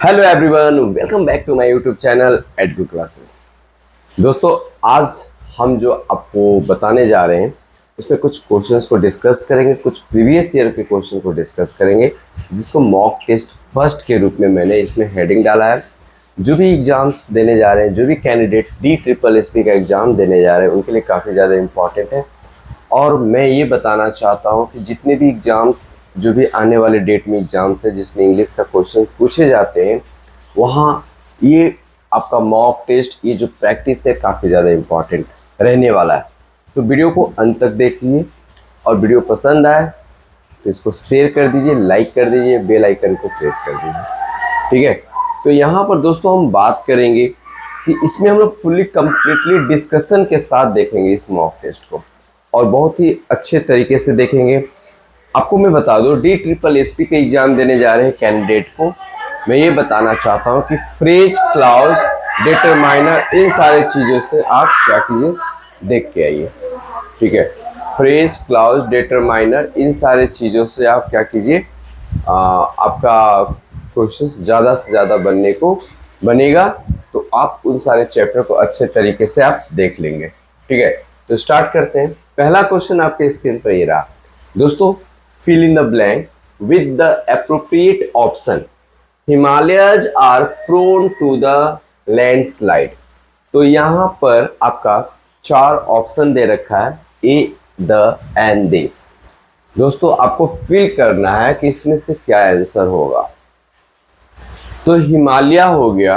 Hello everyone, welcome back to my YouTube channel Edu classes. दोस्तों, आज हम जो आपको बताने जा रहे हैं उसमें कुछ क्वेश्चंस को डिस्कस करेंगे, कुछ प्रीवियस ईयर के क्वेश्चन को डिस्कस करेंगे, जिसको मॉक टेस्ट फर्स्ट के रूप में मैंने इसमें हेडिंग डाला है। जो भी एग्जाम्स देने जा रहे हैं, जो भी कैंडिडेट DSSB का एग्ज़ाम देने जा रहे हैं, उनके लिए काफ़ी ज़्यादा इम्पॉर्टेंट है। और मैं ये बताना चाहता हूँ कि जितने भी एग्ज़ाम्स, जो भी आने वाले डेट में एग्ज़ाम्स है जिसमें इंग्लिश का क्वेश्चन पूछे जाते हैं, वहाँ ये आपका मॉक टेस्ट, ये जो प्रैक्टिस है, काफ़ी ज़्यादा इम्पॉर्टेंट रहने वाला है। तो वीडियो को अंत तक देखिए, और वीडियो पसंद आए तो इसको शेयर कर दीजिए, लाइक कर दीजिए, बेल आइकन को प्रेस कर दीजिए। ठीक है, तो यहाँ पर दोस्तों हम बात करेंगे कि इसमें हम लोग फुल्ली कंप्लीटली डिस्कशन के साथ देखेंगे इस मॉक टेस्ट को, और बहुत ही अच्छे तरीके से देखेंगे। आपको मैं बता दूं, DSSB के एग्जाम देने जा रहे हैं कैंडिडेट को मैं ये बताना चाहता हूं कि फ्रेज, क्लाउज, डिटरमाइनर, इन सारे चीज़ों से आप क्या कीजिए, देख के आइए। ठीक है, फ्रेज, क्लाउज, डिटरमाइनर, इन सारे चीज़ों से आप क्या कीजिए, आपका क्वेश्चन ज़्यादा से ज़्यादा बनेगा, तो आप उन सारे चैप्टर को अच्छे तरीके से आप देख लेंगे। ठीक है, तो स्टार्ट करते हैं। पहला क्वेश्चन आपके स्क्रीन पर ये रहा दोस्तों, fill in the blank with the appropriate option. Himalayas are prone to the landslide. तो यहाँ पर आपका 4 ऑप्शन दे रखा है, ए, द एंड दिस। दोस्तों, आपको फिल करना है कि इसमें से क्या आंसर होगा। तो हिमालय हो गया,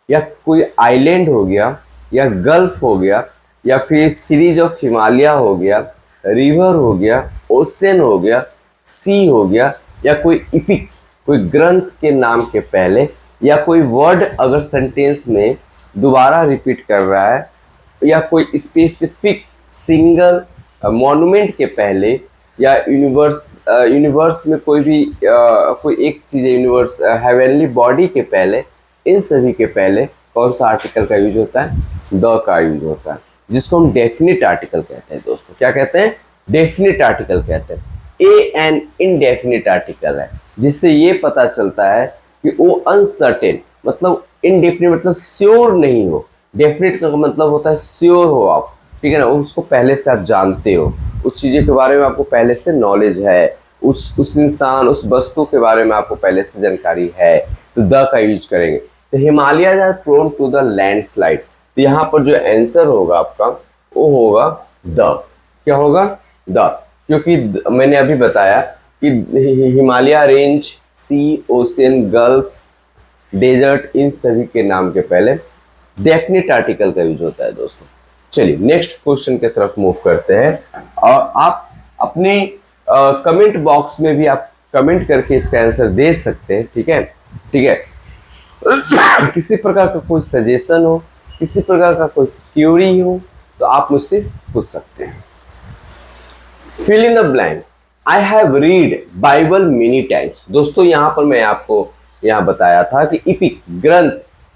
या कोई आइलैंड हो गया, या गल्फ हो गया, या फिर सीरीज ऑफ हिमालय हो गया, रिवर हो गया, ओशन हो गया, सी हो गया, या कोई इपिक, कोई ग्रंथ के नाम के पहले, या कोई वर्ड अगर सेंटेंस में दोबारा रिपीट कर रहा है, या कोई स्पेसिफिक सिंगल मॉन्यूमेंट के पहले, या यूनिवर्स में कोई भी कोई एक चीज़ है, यूनिवर्स हेवनली बॉडी के पहले, इन सभी के पहले कौन सा आर्टिकल का यूज होता है? द का यूज होता है, जिसको हम डेफिनिट आर्टिकल कहते हैं। दोस्तों, क्या कहते हैं? डेफिनिट आर्टिकल कहते हैं। ए एन इनडेफिनिट आर्टिकल है, जिससे ये पता चलता है कि वो अनसर्टेन, मतलब इनडेफिनिट मतलब श्योर नहीं हो। डेफिनिट का मतलब होता है श्योर हो आप, ठीक है ना, उसको पहले से आप जानते हो, उस चीज़ के बारे में आपको पहले से नॉलेज है, उस इंसान, उस वस्तु के बारे में आपको पहले से जानकारी है, तो द का यूज करेंगे। तो Himalaya are prone to the landslide, तो यहाँ पर जो आंसर होगा आपका वो होगा द। क्या होगा? द, क्योंकि मैंने अभी बताया कि हिमालय रेंज, सी, ओशन, गल्फ, डेजर्ट, इन सभी के नाम के पहले डेफिनिट आर्टिकल का यूज होता है। दोस्तों, चलिए नेक्स्ट क्वेश्चन की तरफ मूव करते हैं, और आप अपने कमेंट बॉक्स में भी आप कमेंट करके इसका आंसर दे सकते हैं। ठीक है, ठीक है। किसी प्रकार का कोई सजेशन हो, किसी प्रकार का कोई थ्योरी हो, तो आप मुझसे पूछ सकते हैं। Fill in the blank, I have read Bible many times. दोस्तों, यहाँ पर मैं आपको यहाँ बताया था कि इपिक ग्रंथ,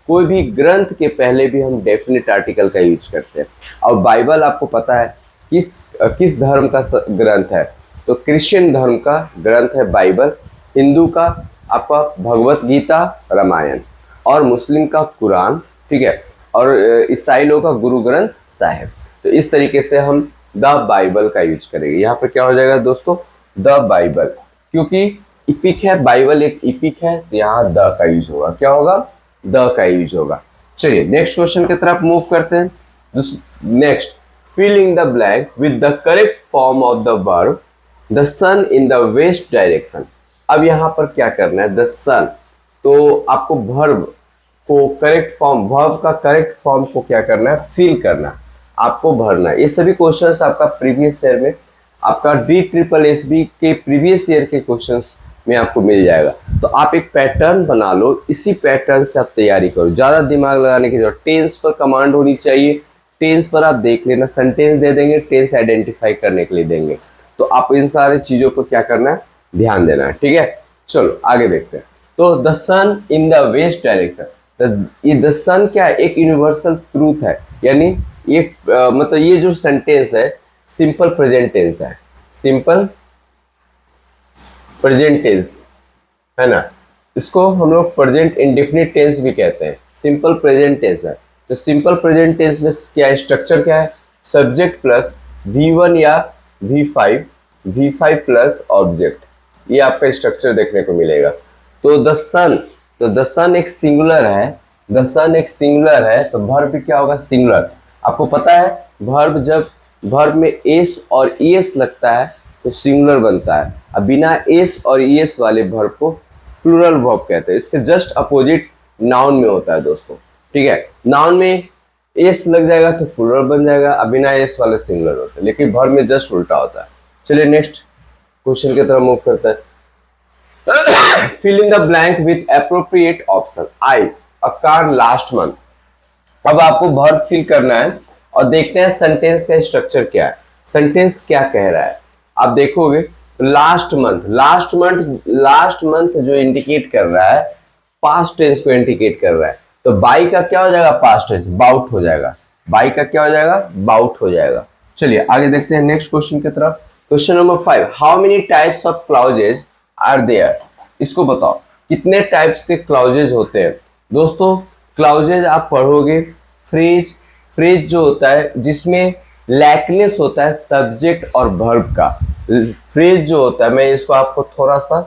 कोई भी ग्रंथ के पहले भी हम डेफिनेट आर्टिकल का यूज करते हैं। और बाइबल आपको पता है किस धर्म का ग्रंथ है? तो क्रिश्चियन धर्म का ग्रंथ है बाइबल, हिंदू का आपका भगवत गीता, रामायण, और मुस्लिम का कुरान, ठीक है, और ईसाई लोगों का गुरु ग्रंथ साहिब। तो इस तरीके से हम द बाइबल का यूज करेंगे। यहाँ पर क्या हो जाएगा दोस्तों? द बाइबल, क्योंकि इपिक है, बाइबल एक इपिक है, तो यहाँ द का यूज होगा। क्या होगा? द का यूज होगा। चलिए नेक्स्ट क्वेश्चन की तरफ मूव करते हैं। Next, filling the blank with the correct form of the verb the sun in the west direction. अब यहाँ पर क्या करना है? द सन, तो आपको वर्ब को करेक्ट फॉर्म, वर्ब का करेक्ट फॉर्म को क्या करना है? फिल करना, आपको भरना है। ये सभी क्वेश्चंस आपका प्रीवियस ईयर में, आपका DSSB के प्रीवियस ईयर के क्वेश्चंस में आपको मिल जाएगा। तो आप एक पैटर्न बना लो, इसी पैटर्न से आप तैयारी करो, ज़्यादा दिमाग लगाने की जरूरत। टेंस पर कमांड होनी चाहिए, टेंस पर आप देख लेना, सेंटेंस दे देंगे, टेंस आइडेंटिफाई करने के लिए देंगे, तो आप इन सारे चीज़ों पर क्या करना है? ध्यान देना है। ठीक है, चलो आगे देखते हैं। तो the sun in the west direction, the sun क्या है? एक यूनिवर्सल ट्रूथ है, यानी ये मतलब ये जो सेंटेंस है सिंपल प्रेजेंट टेंस है, सिंपल प्रेजेंट टेंस है ना। इसको हम लोग प्रेजेंट इंडेफिनिट टेंस भी कहते हैं, सिंपल प्रेजेंट टेंस है। तो सिंपल प्रेजेंट टेंस में क्या है, स्ट्रक्चर क्या है, सब्जेक्ट प्लस V1 या V5, V5 प्लस ऑब्जेक्ट, ये आपका स्ट्रक्चर देखने को मिलेगा। तो द सन, तो द सन एक सिंगुलर है, द सन एक सिंगुलर है, तो वर्ब क्या होगा, सिंगुलर। आपको पता है वर्ब जब वर्ब में एस और ईएस लगता है तो सिंगुलर बनता है, अब बिना एस और ईएस वाले वर्ब को प्लूरल वर्ब कहते हैं। इसके जस्ट अपोजिट नाउन में होता है दोस्तों, ठीक है। नाउन में एस लग जाएगा तो प्लूरल बन जाएगा, अब बिना एस वाले सिंगुलर होता है, लेकिन वर्ब में जस्ट उल्टा होता है। चलिए नेक्स्ट क्वेश्चन की तरफ मूव करते हैं। Fill in the blank with appropriate option. I a car last month. अब आपको वर्ब फिल करना है और देखते हैं सेंटेंस का स्ट्रक्चर क्या है, सेंटेंस क्या कह रहा है। आप देखोगे last month, last month, last month जो इंडिकेट कर रहा है पास्ट टेंस को इंडिकेट कर रहा है, तो बाई का क्या हो जाएगा, पास्ट टेंस, बाउट हो जाएगा। बाई का क्या हो जाएगा, बाउट हो जाएगा। चलिए आगे देखते हैं नेक्स्ट क्वेश्चन की तरफ। Question number 5, how many types of clauses are there. इसको बताओ कितने टाइप्स के क्लाउजेज होते हैं। दोस्तों क्लाउजेज आप पढ़ोगे, फ्रेज, फ्रेज जो होता है जिसमें लैकनेस होता है सब्जेक्ट और वर्ब का। फ्रेज जो होता है, मैं इसको आपको थोड़ा सा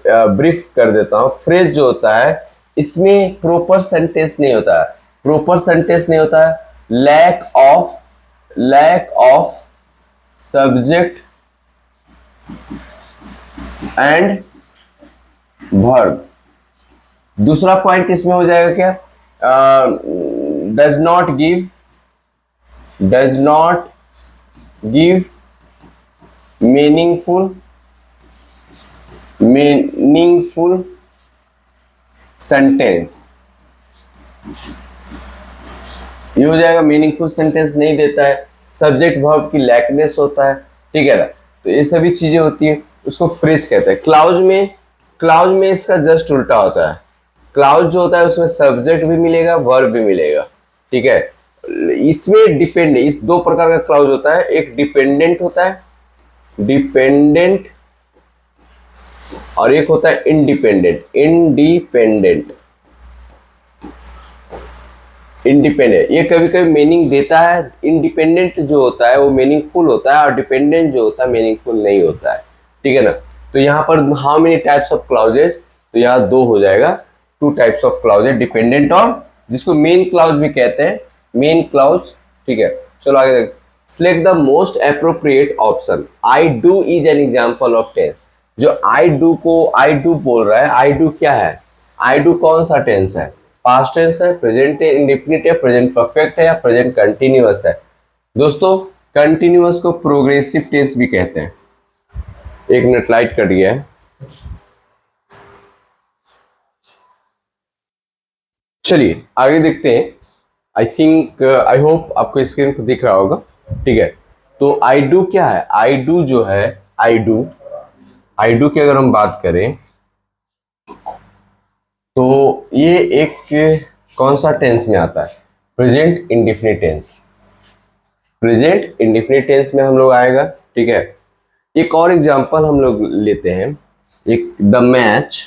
ब्रीफ कर देता हूँ। फ्रेज जो होता है इसमें प्रॉपर सेंटेंस नहीं होता है, प्रॉपर सेंटेंस नहीं होता है, lack of subject and verb. दूसरा पॉइंट इसमें हो जाएगा क्या, does not give meaningful sentence, ये हो जाएगा, मीनिंगफुल सेंटेंस नहीं देता है, सब्जेक्ट वर्ब की लैकनेस होता है, ठीक है ना। तो ये सभी चीजें होती है, उसको फ्रेज कहते हैं। क्लाउज में इसका जस्ट उल्टा होता है। क्लाउज जो होता है उसमें सब्जेक्ट भी मिलेगा, वर्ब भी मिलेगा, ठीक है। इसमें डिपेंड, इस दो प्रकार का क्लाउज होता है, एक डिपेंडेंट होता है, डिपेंडेंट, और एक होता है इंडिपेंडेंट। इंडिपेंडेंट ये कभी कभी मीनिंग देता है, इंडिपेंडेंट जो होता है वो मीनिंगफुल होता है, और डिपेंडेंट जो होता है मीनिंगफुल नहीं होता है, ठीक है ना। तो यहाँ पर how many types of clauses, तो यहाँ दो हो जाएगा, two types of clauses, dependent और जिसको मेन क्लाउज भी कहते हैं, मेन क्लाउज, ठीक है। चलो आगे देख, select the most appropriate option. I do is an example of tense. जो आई डू को आई डू बोल रहा है, आई डू क्या है, आई डू कौन सा टेंस है, पास्ट टेंस है, प्रेजेंट इंडेफिनिट है, प्रेजेंट परफेक्ट है, या प्रेजेंट कंटिन्यूअस है। दोस्तों कंटिन्यूअस को प्रोग्रेसिव टेंस भी कहते हैं। एक मिनट लाइट कट गया है, चलिए आगे देखते हैं। आई थिंक आई होप आपको स्क्रीन पर दिख रहा होगा, ठीक है। तो आई डू क्या है, आई डू जो है, आई डू की अगर हम बात करें तो ये एक कौन सा टेंस में आता है, present indefinite tense. Present indefinite tense में हम लोग आएगा, ठीक है। एक और एग्जांपल हम लोग लेते हैं, एक द मैच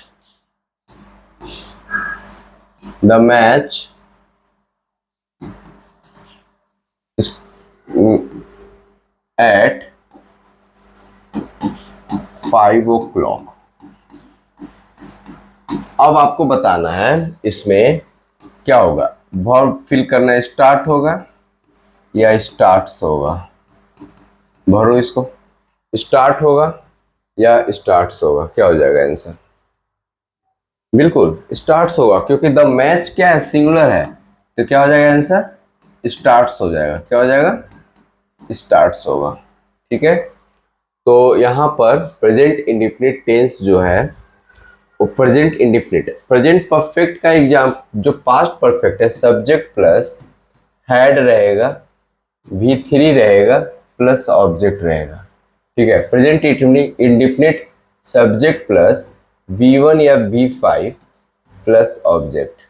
एट 5 o'clock। अब आपको बताना है इसमें क्या होगा, वर्ब फिल करना स्टार्ट होगा या स्टार्ट्स होगा। भरो इसको, स्टार्ट होगा या स्टार्ट्स होगा, क्या हो जाएगा आंसर, बिल्कुल स्टार्ट्स होगा, क्योंकि द मैच क्या है, सिंगुलर है, तो क्या हो जाएगा आंसर, स्टार्ट्स हो जाएगा। क्या हो जाएगा, स्टार्ट्स होगा, ठीक है। तो यहाँ पर प्रेजेंट इंडेफिनिट टेंस जो है वो प्रेजेंट इंडेफिनिट है। प्रेजेंट परफेक्ट का एग्जाम जो पास्ट परफेक्ट है, सब्जेक्ट प्लस हैड रहेगा, V3 रहेगा प्लस ऑब्जेक्ट रहेगा, ठीक है। Present indefinite subject plus V1 या V5 प्लस ऑब्जेक्ट।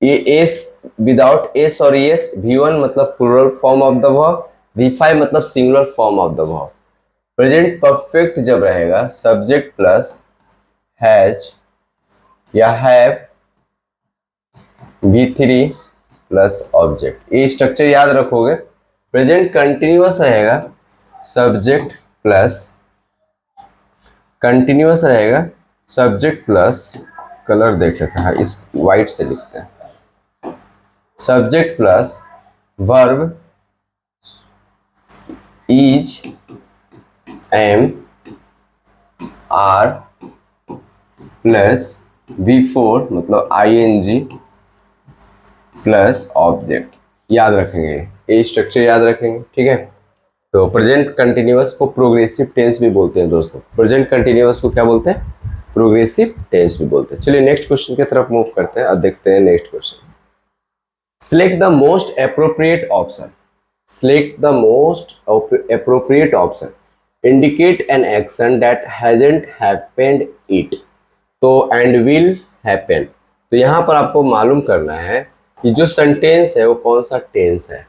ये एस विदाउट एस और एस, V1 मतलब plural form of the verb, V5 मतलब singular form of the verb. Present perfect जब रहेगा सब्जेक्ट प्लस हैज या हैव V3 प्लस ऑब्जेक्ट। ये structure याद रखोगे। प्रेजेंट कंटिन्यूअस रहेगा, सब्जेक्ट प्लस कंटिन्यूअस रहेगा, सब्जेक्ट प्लस कलर देख लेते हैं, इस वाइट से लिखते हैं, subject plus verb is am are plus V4 मतलब ING प्लस ऑब्जेक्ट। याद रखेंगे, ये स्ट्रक्चर याद रखेंगे, ठीक है। तो प्रेजेंट कंटिन्यूअस को प्रोग्रेसिव टेंस भी बोलते हैं दोस्तों। प्रेजेंट कंटिन्यूअस को क्या बोलते हैं? प्रोग्रेसिव टेंस भी बोलते हैं। चलिए नेक्स्ट क्वेश्चन की तरफ मूव करते हैं। अब देखते हैं next question. Select the most appropriate option. Select the most appropriate option. Indicate an action that hasn't happened it. तो एंड विल हैपन। तो यहाँ पर आपको मालूम करना है कि जो सेंटेंस है वो कौन सा टेंस है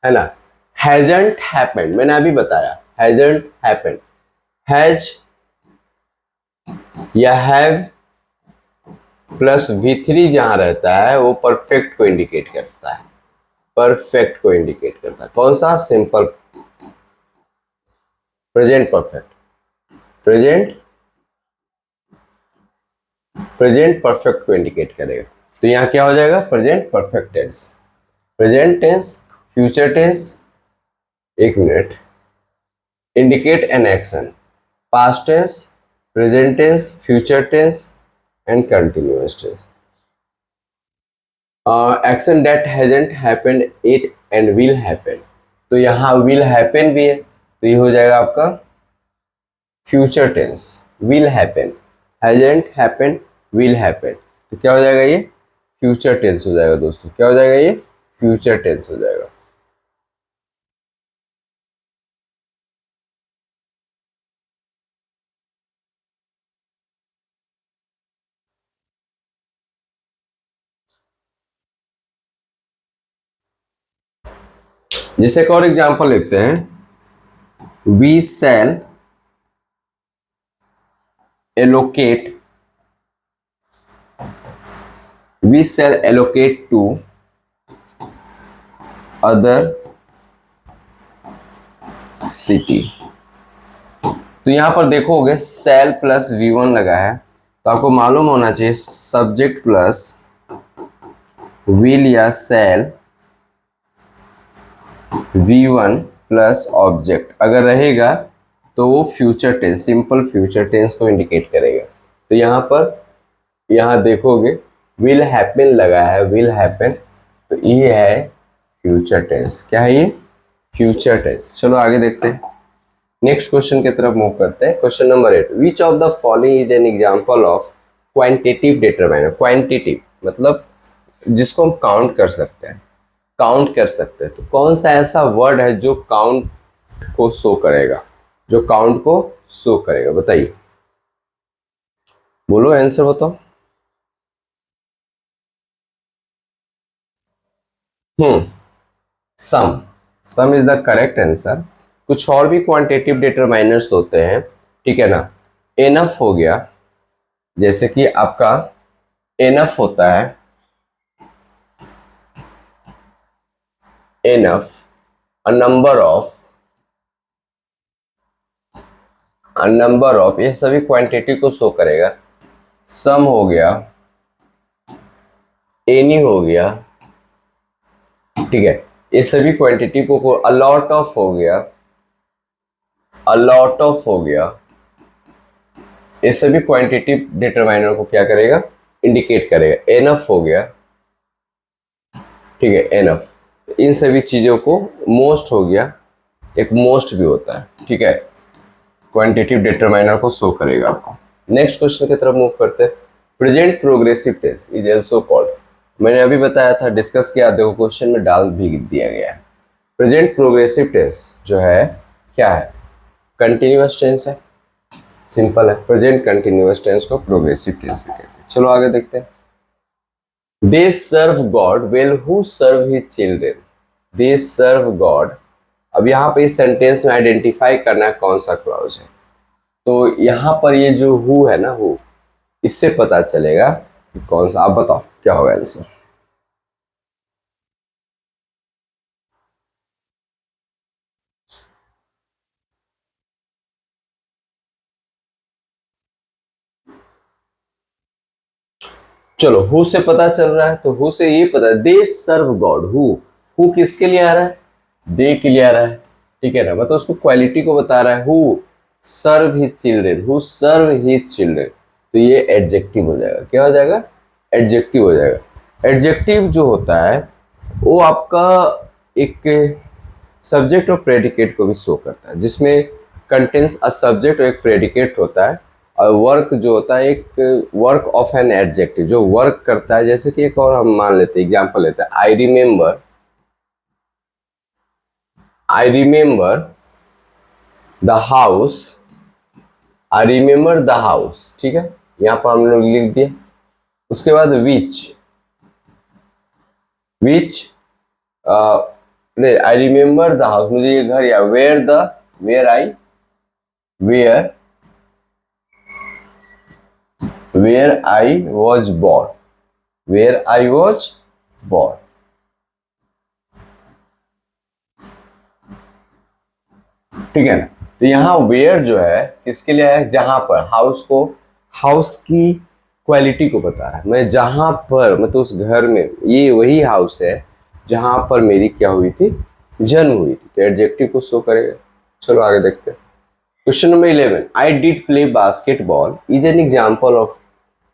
ना। हैजंट हैपेंड मैंने अभी बताया, हैजंट हैपेंड। हैज या हैव प्लस V3 जहां रहता है वो परफेक्ट को इंडिकेट करता है, परफेक्ट को इंडिकेट करता है। कौन सा? Simple present perfect, present perfect को इंडिकेट करेगा। तो यहाँ क्या हो जाएगा? Present perfect tense, present tense, future tense, एक minute, indicate an action, past tense, present tense, future tense and continuous tense. Action that hasn't happened it and will happen. तो यहाँ विल हैपन भी है, तो ये हो जाएगा आपका future tense, will happen. Hasn't happened, will happen, तो क्या हो जाएगा? ये फ्यूचर टेंस हो जाएगा दोस्तों। क्या हो जाएगा? ये फ्यूचर टेंस हो जाएगा। जैसे एक और एग्जांपल लेते हैं। We shall allocate, we shall allocate to other city। तो यहां पर देखोगे shall प्लस V1 लगा है, तो आपको मालूम होना चाहिए सब्जेक्ट प्लस will या shall V1 प्लस ऑब्जेक्ट अगर रहेगा तो वो future tense, simple future tense को इंडिकेट करेगा। तो यहाँ पर यहाँ देखोगे विल हैपन लगा है, विल हैपन, तो ये है फ्यूचर टेंस। क्या है ये? Future tense. चलो आगे देखते हैं, नेक्स्ट क्वेश्चन की तरफ मूव करते हैं। Question number 8, which of the following is an example of quantitative determiner. Quantitative मतलब जिसको हम काउंट कर सकते हैं, काउंट कर सकते हैं। तो कौन सा ऐसा वर्ड है जो काउंट को शो करेगा, जो काउंट को शो करेगा? बताइए, बोलो आंसर बताओ। Some, some is the correct answer. कुछ और भी क्वांटिटेटिव डिटरमाइनर्स होते हैं, ठीक है ना। एनफ हो गया, जैसे कि आपका एनफ होता है, एनफ, अ नंबर ऑफ, ये सभी क्वांटिटी को शो करेगा। सम हो गया, एनी हो गया, ठीक है, ये सभी क्वांटिटी को अ लॉट ऑफ हो गया, अ लॉट ऑफ हो गया, ये सभी क्वांटिटी डिटरमाइनर को क्या करेगा? इंडिकेट करेगा। एनफ हो गया, ठीक है, एनफ, इन सभी चीजों को, मोस्ट हो गया, एक मोस्ट भी होता है, ठीक है, क्वांटिटेटिव डिटरमाइनर को शो करेगा आपको। नेक्स्ट क्वेश्चन की तरफ मूव करते हैं। Present progressive tense is also called, मैंने अभी बताया था, डिस्कस किया, देखो क्वेश्चन में डाल भी दिया गया है। प्रेजेंट प्रोग्रेसिव टेंस जो है क्या है? कंटिन्यूअस टेंस है, सिंपल है। प्रेजेंट कंटिन्यूअस टेंस को प्रोग्रेसिव टेंस भी कहते हैं। चलो आगे देखते हैं। They serve God well who serve his children. They serve God, अब यहाँ पे इस सेंटेंस में आइडेंटिफाई करना है कौन सा क्लॉज है। तो यहाँ पर ये जो हु है ना, हु, इससे पता चलेगा कि कौन सा, आप बताओ क्या होगा आंसर। चलो हु से पता चल रहा है, तो हु से ये पता, दे सर्व गॉड। हु किसके लिए आ रहा है, दे के लिए आ रहा है, ठीक है ना, मतलब उसको क्वालिटी को बता रहा है। Who serve his children, who serve his children, तो ये एडजेक्टिव हो जाएगा। क्या हो जाएगा, एडजेक्टिव हो जाएगा। एडजेक्टिव जो होता है वो आपका एक सब्जेक्ट और प्रेडिकेट को भी शो करता है, जिसमें कंटेंस अ सब्जेक्ट और एक प्रेडिकेट होता है, और वर्क जो होता है एक वर्क ऑफ एन एडजेक्टिव जो वर्क करता है। जैसे कि एक और हम मान लेते हैं, एग्जांपल लेते हैं, आई remember the house, I remember the house, ठीक है, यहाँ पर हम लोग लिख दिया। उसके बाद which I remember the house, मुझे ये घर या where I was born, where I was born, ठीक है ना। तो यहाँ वेयर जो है किसके लिए है, जहां पर, हाउस को, हाउस की क्वालिटी को बता रहा है। मैं जहां पर, मतलब उस घर में, ये वही हाउस है जहां पर मेरी क्या हुई थी, जन्म हुई थी, तो एडजेक्टिव को शो करेगा। चलो आगे देखते हैं। Question number 11, I did play basketball is an example of,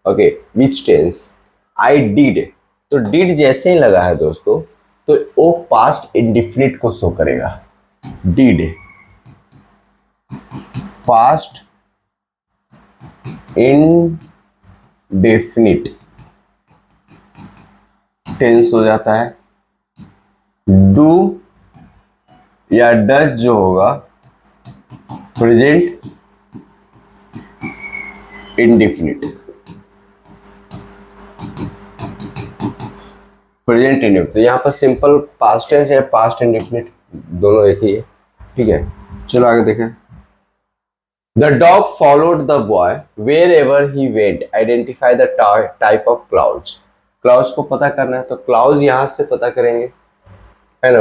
okay, which tense. I did, तो डिड जैसे ही लगा है दोस्तों, तो वो पास्ट इंडिफिनिट को शो करेगा। डिड पास्ट इंडेफिनिट टेंस हो जाता है। डू या डज जो होगा प्रेजेंट इंडेफिनिट, प्रेजेंट इंडेफिनिट, तो यहाँ पर सिंपल पास्ट टेंस या पास्ट इंडेफिनिट दोनों एक ही है, ठीक है। चलो आगे देखें। The dog followed the boy wherever he went. Identify the type of clouds. Clouds को पता करना है, तो clouds यहां से पता करेंगे, है ना।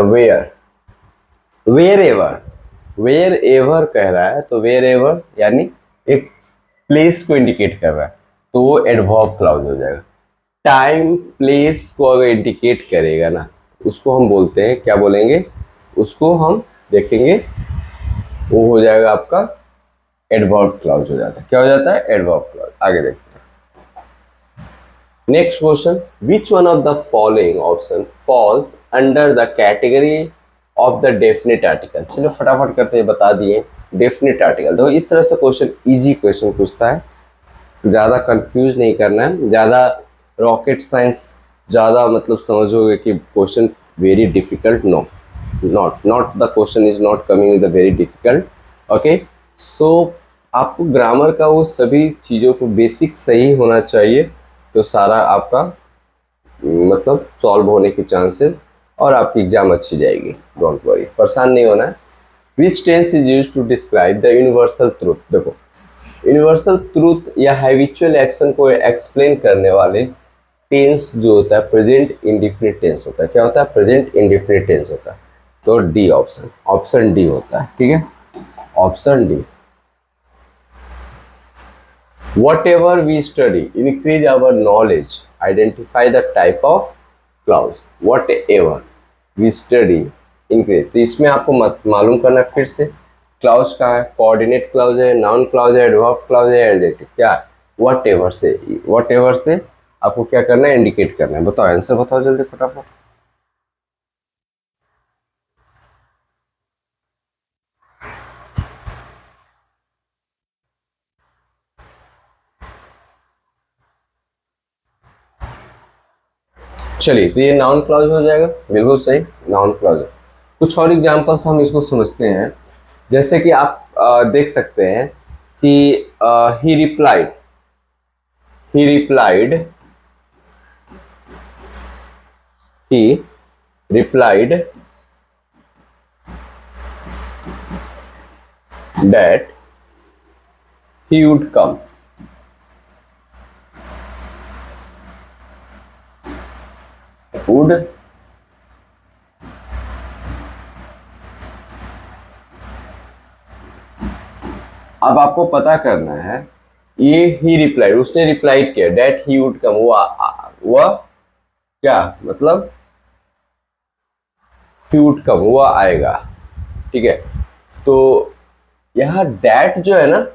wherever कह रहा है, तो wherever यानी एक प्लेस को इंडिकेट कर रहा है, तो वो एडवर्ब क्लाउड हो जाएगा। टाइम प्लेस को अगर इंडिकेट करेगा ना, उसको हम बोलते हैं, क्या बोलेंगे उसको, हम देखेंगे, वो हो जाएगा आपका एडवर्ब क्लाउज हो जाता है। क्या हो जाता है, एडवर्ब क्लाउज। आगे देखते हैं। Next question, which one of the following option falls under the category of the definite article. चलो फटाफट करते हैं, बता दिए डेफिनेट आर्टिकल। तो इस तरह से क्वेश्चन, इजी क्वेश्चन पूछता है, ज्यादा कंफ्यूज नहीं करना है, ज्यादा रॉकेट साइंस ज्यादा मतलब समझोगे कि question very difficult, no, not the question is not coming with the very difficult, okay. So आपको ग्रामर का वो सभी चीज़ों को बेसिक सही होना चाहिए, तो सारा आपका मतलब सॉल्व होने के चांसेस, और आपकी एग्जाम अच्छी जाएगी। डोंट वरी, परेशान नहीं होना है। Which tense is used to describe the universal truth. देखो, यूनिवर्सल ट्रूथ या हैबिचुअल एक्शन को एक्सप्लेन करने वाले टेंस जो होता है प्रेजेंट इंडिफिनिट टेंस होता है। क्या होता है, प्रेजेंट इंडिफिनिट टेंस होता है। तो डी ऑप्शन डी होता है, ठीक है, option D. Whatever we study increase our knowledge. Identify the type of clouds. Whatever we study increase. तो इसमें आपको मालूम करना है फिर से, क्लाउज का है, कोऑर्डिनेट क्लाउज है, नाउन क्लाउज है, एडवर्ब क्लाउज है, एडजेक्टिव। क्या है, whatever से आपको क्या करना है, इंडिकेट करना है। बताओ आंसर, बताओ जल्दी फटाफट। चलिए, तो ये नाउन क्लॉज हो जाएगा, बिल्कुल सही, नाउन क्लॉज है। कुछ और एग्जांपल्स हम इसको समझते हैं। जैसे कि आप देख सकते हैं कि ही replied that he would come। Would अब आपको पता करना है, ये ही रिप्लाइड, उसने रिप्लाई किया डेट ही वुड कम, वह क्या मतलब ही वुड कम, वह आएगा। ठीक है, तो यहाँ डेट जो है ना,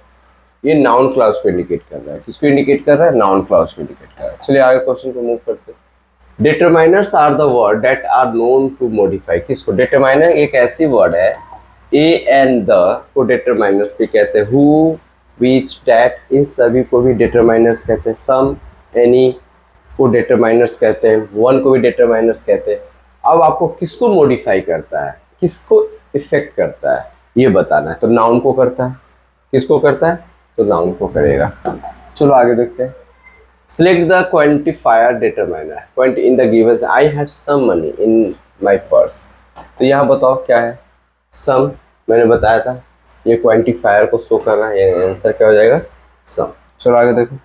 ये नाउन क्लाउज को इंडिकेट कर रहा है। किसको इंडिकेट कर रहा है? नाउन क्लाउज को इंडिकेट कर रहा है। चलिए आगे क्वेश्चन को मूव करते हैं। Determiners are the word that are known to modify. किसको? डिटरमाइनर एक ऐसी वर्ड है, ए एंड द को डिटरमाइनर्स भी कहते हैं। हु, विच, दैट, इन सभी को भी डिटरमाइनर्स कहते हैं। सम, एनी को डिटरमाइनर्स कहते हैं। वन को भी डिटरमाइनर्स कहते हैं। अब आपको किसको मॉडिफाई करता है, किसको इफेक्ट करता है, ये बताना है। तो नाउन को करता है। किसको करता है? तो नाउन को करेगा। चलो आगे देखते हैं। Select the quantifier determiner. In the given, I had some money in my purse. तो यहाँ बताओ क्या है? Some मैंने बताया था, ये क्वांटिफायर को शो कर रहा है, ये आंसर क्या हो जाएगा? Some. चलो आगे देखो।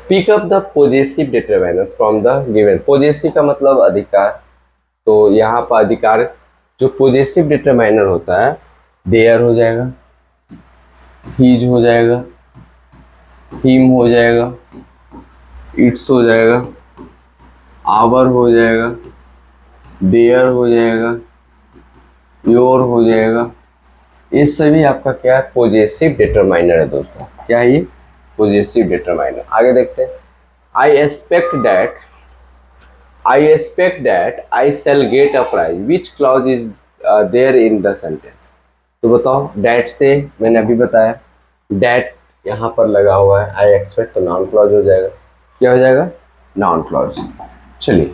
Pick up the possessive determiner from the given. Possessive का मतलब अधिकार, तो यहाँ पर अधिकार जो possessive determiner होता है, there हो जाएगा, his हो जाएगा, हिम हो जाएगा, इट्स हो जाएगा, आवर हो जाएगा, देयर हो जाएगा, योर हो जाएगा। ये सभी आपका क्या है? पॉजेसिव डिटरमाइनर है दोस्तों। क्या है ये? Possessive determiner. आगे देखते हैं। I expect that I shall get a prize. Which clause is there in the sentence? तो बताओ, डैट से मैंने अभी बताया, डैट यहाँ पर लगा हुआ है, आई एक्सपेक्ट, तो नाउन क्लॉज हो जाएगा। क्या हो जाएगा? Noun clause. चलिए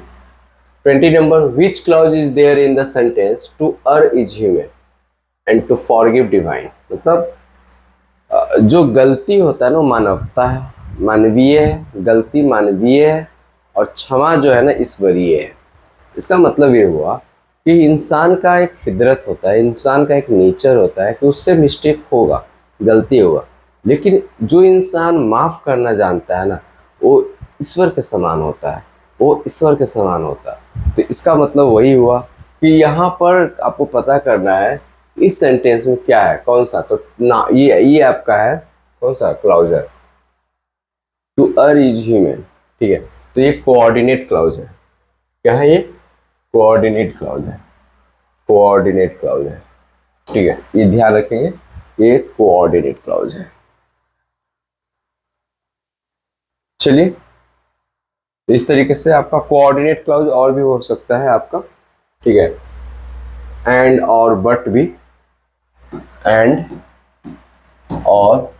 20 number. Which clause is there in the sentence to err is human and to forgive divine? मतलब जो गलती होता है ना, मानवता है, मानवीय है, गलती मानवीय है, और क्षमा जो है ना ईश्वरीय है। इसका मतलब ये हुआ कि इंसान का एक फितरत होता है, इंसान का एक नेचर होता है कि उससे मिस्टेक होगा, गलती होगा, लेकिन जो इंसान माफ़ करना जानता है ना, वो ईश्वर के समान होता है, वो ईश्वर के समान होता है। तो इसका मतलब वही हुआ कि यहाँ पर आपको पता करना है इस सेंटेंस में क्या है, कौन सा। तो ना ये आपका है कौन सा? क्लाउज है, टू अर्र इज ह्यूमन। ठीक है, तो ये कोऑर्डिनेट क्लाउज है। क्या है ये? कोऑर्डिनेट क्लाउज है, कोऑर्डिनेट क्लाउज है। ठीक है, ये ध्यान रखेंगे, ये कोऑर्डिनेट क्लाउज है। चलिए, इस तरीके से आपका कोऑर्डिनेट क्लाउज और भी हो सकता है आपका। ठीक है, एंड और बट भी, एंड और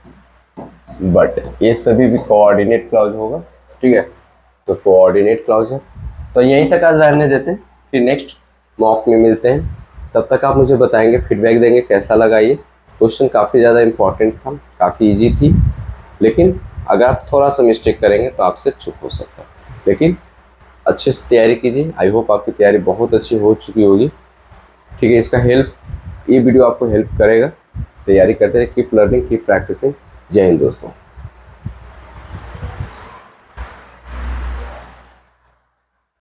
बट, ये सभी भी कोऑर्डिनेट क्लाउज होगा। ठीक है, तो कोऑर्डिनेट क्लाउज है। तो यहीं तक आज रहने देते हैं, फिर नेक्स्ट मॉक में मिलते हैं। तब तक आप मुझे बताएंगे, फीडबैक देंगे कैसा लगा ये क्वेश्चन। काफ़ी ज़्यादा इंपॉर्टेंट था, काफ़ी इजी थी, लेकिन अगर आप थोड़ा सा मिस्टेक करेंगे तो आपसे चूक हो सकता है। लेकिन अच्छे से तैयारी कीजिए। आई होप आपकी तैयारी बहुत अच्छी हो चुकी होगी। ठीक है, इसका ये वीडियो आपको हेल्प करेगा। तैयारी करते रहिए, कीप लर्निंग, कीप प्रैक्टिसिंग। जय हिंद दोस्तों।